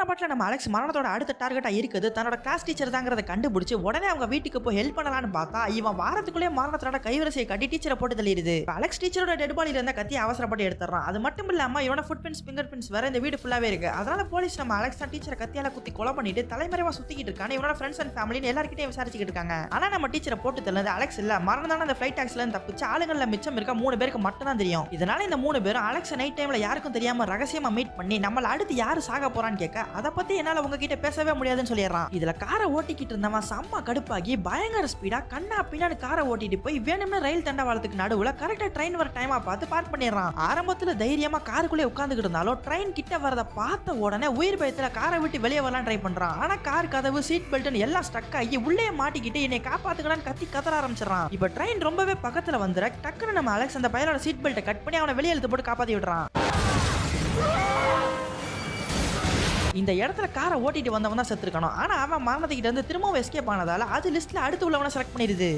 போன பாட்டில் நம்ம அலெக்ஸ் மரணத்தோட அடுத்த டார்கெட்டா இருக்குது தன்னோட கிளாஸ் டீச்சர் தாங்கிறத கண்டுபிடிச்சு உடனே அவங்க வீட்டுக்கு போய் ஹெல்ப் பண்ணலாம்னு பார்த்தா இவன் வாரத்துக்குள்ளே மரணத்தோட கைவரிசையை கட்டி டீச்சரை போட்டு தள்ளிடுது. அலெக்ஸ் டீச்சரோட டெட் பாடியில இருந்த கத்தி அவசரப்பட்டு எடுத்துறான். அது மட்டும் இல்லாம இவனோட ஃபுட் பிரிண்ட்ஸ் ஃபிங்கர் பிரிண்ட்ஸ் வேற இந்த வீடு ஃபுல்லாவே இருக்கு. அதனால போலீஸ் நம்ம அலெக்ஸ் டீச்சரை கத்தியால குத்தி கொலை பண்ணிட்டு தலைமறைவா சுத்திக்கிட்டு இருக்கான். இவனோட ஃப்ரெண்ட்ஸ் அண்ட் ஃபேமிலின்னு எல்லார்கிட்டயும் விசாரிச்சுட்டு இருக்காங்க. ஆனா நம்ம டீச்சரை போட்டு தள்ளது அலெக்ஸ் இல்ல, மரணதான அந்த ஃபிளைட் டாக்ஸில இருந்து தப்பிச்சு ஆளுங்கள்ல மிச்சம் இருக்க 3 பேருக்கு மட்டும் தான் தெரியும். இதனால இந்த 3 பேரும் அலெக்ஸ் நைட் டைம்ல யாருக்கும் தெரியாம ரகசியமா மீட் பண்ணி நம்மள அடுத்து யாரு சாக போறான்னு கேட்க அதை பத்தி என்னால உங்ககிட்ட பேசவே முடியாதுன்னு சொல்லிடுறான். இதுல காரை ஓட்டிக்கிட்டு இருந்தவன் செம்ம கடுப்பாகி பயங்கர ஸ்பீடா கண்ணா பின்னாடி காரை ஓட்டிட்டு போய் வேணும்னு ரயில் தண்டவாளத்துக்கு நடுவுல கரெக்டா ட்ரெயின் வர டைமா பார்த்து பார்க் பண்ணிடுறான். ஆரம்பத்துல தைரியமா காருக்குள்ளே உட்கார்ந்துகிட்டு இருந்தாலும் ட்ரெயின் கிட்ட வரத பார்த்த உடனே உயிர் பயத்துல காரை விட்டு வெளியே வரலாம் ட்ரை பண்றான். ஆனா கார் கதவு சீட் பெல்ட் எல்லாம் ஸ்டக் ஆகி உள்ளே மாட்டிக்கிட்டு என்னை காப்பாத்துக்கலான்னு கத்தி கதற ஆரம்பிச்சிடறான். இப்ப ட்ரெயின் ரொம்பவே பக்கத்துல வந்துற டக்குன்னு நம்ம அலெக்ஸ் அந்த பையனோட சீட் பெல்ட்டை கட் பண்ணி அவனை வெளியே இழுத்து போட்டு காப்பாத்தி விடுறான். இந்த இடத்துல காரை ஓட்டிட்டு வந்தவன் தான் செத்துருக்கணும். ஆனா அவன் மரணத்துக்கிட்ட இருந்து திரும்பவும் எஸ்கேப் ஆனதால அது லிஸ்ட்ல அடுத்து உள்ளவனை செலக்ட் பண்ணிடுது.